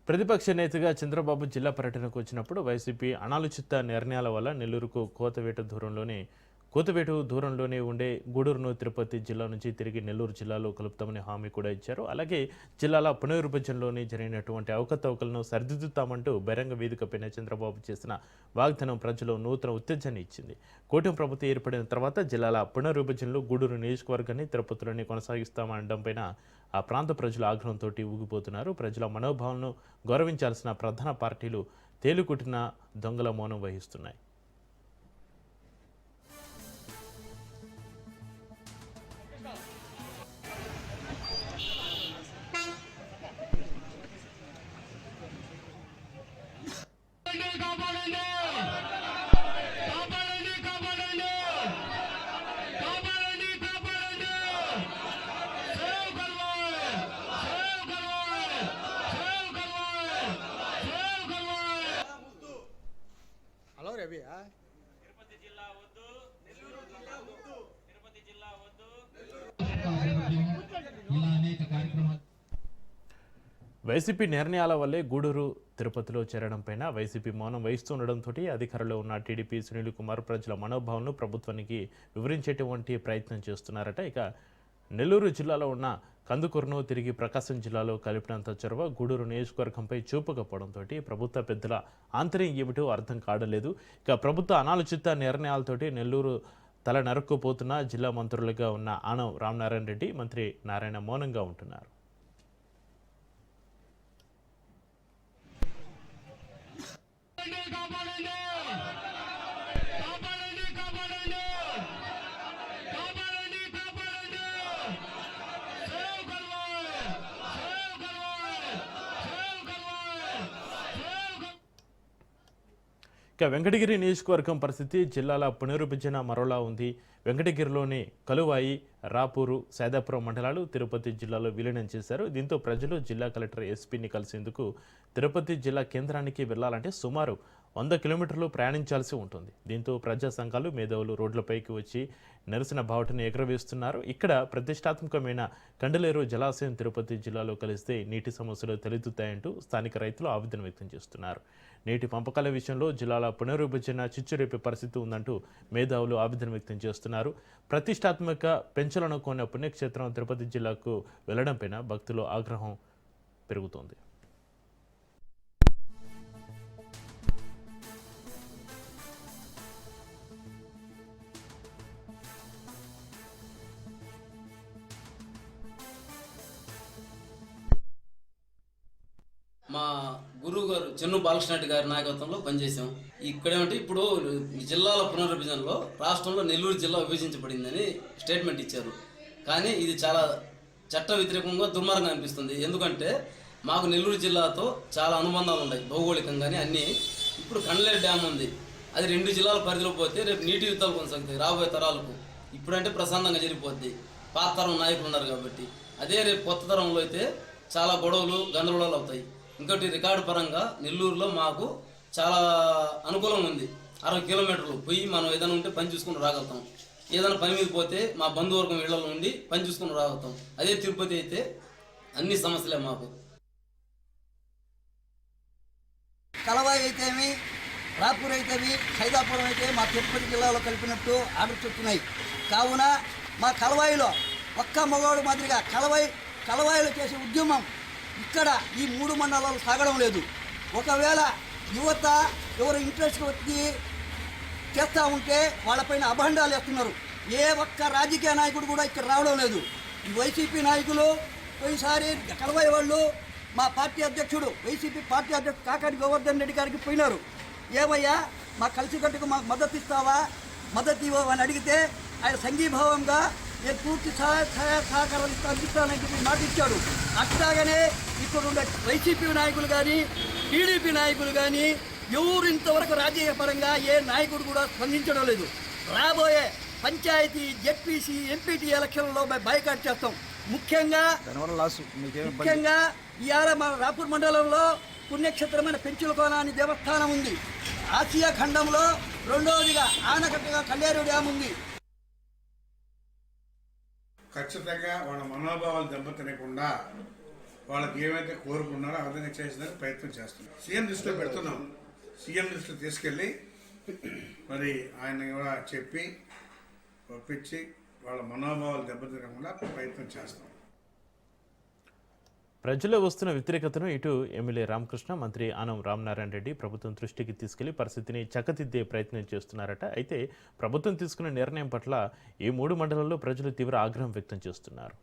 ప్రతిపక్ష నేతగా చంద్రబాబు జిల్లా పర్యటనకు వచ్చినప్పుడు వైసీపీ అనాలోచిత నిర్ణయాల వల్ల నెల్లూరుకు కోతవేటు దూరంలోనే ఉండే గూడూరును తిరుపతి జిల్లా నుంచి తిరిగి నెల్లూరు జిల్లాలో కలుపుతామని హామీ కూడా ఇచ్చారు. అలాగే జిల్లాల పునర్విభజనలోని జరిగినటువంటి అవకతవకలను సరిదిద్దుతామంటూ బహిరంగ వేదికపైన చంద్రబాబు చేసిన వాగ్దానం ప్రజలు నూతన ఉత్తేజాన్ని ఇచ్చింది. కూటమి ప్రభుత్వం ఏర్పడిన తర్వాత జిల్లాల పునర్విభజనలో గూడూరు నియోజకవర్గాన్ని తిరుపతిలోనే కొనసాగిస్తామనడంపైన ఆ ప్రాంత ప్రజలు ఆగ్రహంతో ఊగిపోతున్నారు. ప్రజల మనోభావాలను గౌరవించాల్సిన ప్రధాన పార్టీలు తేలుకుట్టిన దొంగల మౌనం వహిస్తున్నాయి. వైసీపీ నిర్ణయాల వల్లే గూడూరు తిరుపతిలో చేరడంపైన వైసీపీ మౌనం వహిస్తుండడంతో అధికారంలో ఉన్న టీడీపీ సునీల్ కుమార్ ప్రజల మనోభావాలను ప్రభుత్వానికి వివరించేటువంటి ప్రయత్నం చేస్తున్నారట. ఇక నెల్లూరు జిల్లాలో ఉన్న కందుకూరును తిరిగి ప్రకాశం జిల్లాలో కలిపినంత చొరవ గూడూరు నియోజకవర్గంపై చూపకపోవడంతో ప్రభుత్వ పెద్దల ఆంతర్యం ఏమిటో అర్థం కాడలేదు. ఇక ప్రభుత్వ అనాలోచిత నిర్ణయాలతోటి నెల్లూరు తల నరుక్కుపోతున్న జిల్లా మంత్రులుగా ఉన్న ఆనం రామనారాయణ రెడ్డి, మంత్రి నారాయణ మౌనంగా ఉంటున్నారు. ఇక వెంకటగిరి నియోజకవర్గం పరిస్థితి జిల్లాల పునర్విభజన మరోలా ఉంది. వెంకటగిరిలోని కలువాయి, రాపూరు, సైదాపురం మండలాలు తిరుపతి జిల్లాలో విలీనం చేశారు. దీంతో ప్రజలు జిల్లా కలెక్టర్ ఎస్పీని కలిసేందుకు తిరుపతి జిల్లా కేంద్రానికి వెళ్లాలంటే సుమారు 100 కిలోమీటర్లు ప్రయాణించాల్సి ఉంటుంది. దీంతో ప్రజా సంఘాలు, మేధావులు రోడ్లపైకి వచ్చి నిరసన బావుటను ఎగురవేస్తున్నారు. ఇక్కడ ప్రతిష్టాత్మకమైన కండలేరు జలాశయం తిరుపతి జిల్లాలో కలిస్తే నీటి సమస్యలు తలెత్తుతాయంటూ స్థానిక రైతులు ఆవేదన వ్యక్తం చేస్తున్నారు. నీటి పంపకాల విషయంలో జిల్లాల పునర్విభజన చిచ్చురేపే పరిస్థితి ఉందంటూ మేధావులు ఆవేదన వ్యక్తం చేస్తున్నారు. ప్రతిష్టాత్మక పెంచులను కొన్న పుణ్యక్షేత్రం తిరుపతి జిల్లాకు వెళ్లడంపైన భక్తుల ఆగ్రహం పెరుగుతోంది. మా గురువు గారు చెన్ను బాలకృష్ణ గారి నాయకత్వంలో పనిచేసాం. ఇక్కడేమంటే ఇప్పుడు జిల్లాల పునర్విభజనలో రాష్ట్రంలో నెల్లూరు జిల్లా విభజించబడిందని స్టేట్మెంట్ ఇచ్చారు. కానీ ఇది చాలా చట్ట వ్యతిరేకంగా దుర్మార్గంగా అనిపిస్తుంది. ఎందుకంటే మాకు నెల్లూరు జిల్లాతో చాలా అనుబంధాలు ఉన్నాయి భౌగోళికంగానే అన్నీ. ఇప్పుడు కండలేరు డ్యామ్ ఉంది, అది 2 జిల్లాల పరిధిలో పోతే రేపు నీటి యుద్ధాలు కొనసాగుతాయి రాబోయే తరాలకు. ఇప్పుడంటే ప్రశాంతంగా జరిగిపోద్ది, పాత తరం నాయకులు ఉన్నారు కాబట్టి. అదే రేపు కొత్త తరంలో అయితే చాలా గొడవలు, గందరగోళాలు అవుతాయి. ఇంకోటి రికార్డు పరంగా నెల్లూరులో మాకు చాలా అనుకూలంగా ఉంది. 60 కిలోమీటర్లు పోయి మనం ఏదైనా ఉంటే పని చూసుకుని రాగలుగుతాం. ఏదైనా పని మీద పోతే మా బంధువర్గం ఇళ్లలో ఉండి పని చూసుకుని రాగలుగుతాం. అదే తిరుపతి అయితే అన్ని సమస్యలే మాకు. కలవాయి అయితేమి, రాపూర్ అయితేమి, సైదాపురం అయితే మా తిరుపతి జిల్లాలో కలిపినట్టు ఆర్డర్స్ వచ్చినాయి. కావున మా కలవాయిలో ఒక్క మగవాడు మాదిరిగా కలవాయిలో చేసే ఉద్యమం ఇక్కడ ఈ 3 మండలాలు సాగడం లేదు. ఒకవేళ యువత ఎవరు ఇంట్రెస్ట్ వచ్చి చేస్తూ ఉంటే వాళ్ళపైన అభండాలు వేస్తున్నారు. ఏ ఒక్క రాజకీయ నాయకుడు కూడా ఇక్కడ రావడం లేదు. ఈ వైసీపీ నాయకులు పోయినసారి కలవాయి వాళ్ళు మా పార్టీ అధ్యక్షుడు, వైసీపీ పార్టీ అధ్యక్షుడు కాకాని గోవర్ధన్ రెడ్డి గారికి పోయినారు. ఏమయ్యా మా కలిసికట్టుకు మాకు మద్దతు ఇస్తావా, మద్దతు ఇవ్వని అడిగితే ఆయన సంఘీభావంగా నేను పూర్తి సహకారాలు అందిస్తానని చెప్పి మాట ఇచ్చాడు. అట్లాగనే ఇక్కడ ఉండే వైసీపీ నాయకులు కానీ, టీడీపీ నాయకులు కానీ ఎవరు ఇంతవరకు రాజకీయ పరంగా ఏ నాయకుడు కూడా స్పందించడం లేదు. రాబోయే పంచాయతీ, జెడ్పీసీ, ఎంపీటీ ఎలక్షన్లలో బైకాట్ చేస్తాం. ముఖ్యంగా ఇవాళ మన రాపూర్ మండలంలో పుణ్యక్షేత్రమైన పెంచులకోన అని దేవస్థానం ఉంది. ఆసియా ఖండంలో 2వదిగా ఆనకట్టగా కల్లేరు డ్యామ్ ఉంది. ఖచ్చితంగా వాళ్ళ మనోభావాలు దెబ్బతినకుండా వాళ్ళకి ఏమైతే కోరుకున్నారో ఆ విధంగా చేసేందుకు ప్రయత్నం చేస్తున్నాం. సీఎం దృష్టిలో పెడుతున్నాం. సీఎం దృష్టిలో తీసుకెళ్ళి మరి ఆయన కూడా చెప్పి ఒప్పించి వాళ్ళ మనోభావాలు దెబ్బతినకుండా ప్రయత్నం చేస్తాం. ప్రజల్లో వస్తున్న వ్యతిరేకతను ఇటు ఎమ్మెల్యే రామకృష్ణ, మంత్రి ఆనం రామనారాయణ రెడ్డి ప్రభుత్వం దృష్టికి తీసుకెళ్లి పరిస్థితిని చక్కదిద్దే ప్రయత్నం చేస్తున్నారట. అయితే ప్రభుత్వం తీసుకున్న నిర్ణయం పట్ల ఈ 3 మండలాల్లో ప్రజలు తీవ్ర ఆగ్రహం వ్యక్తం చేస్తున్నారు.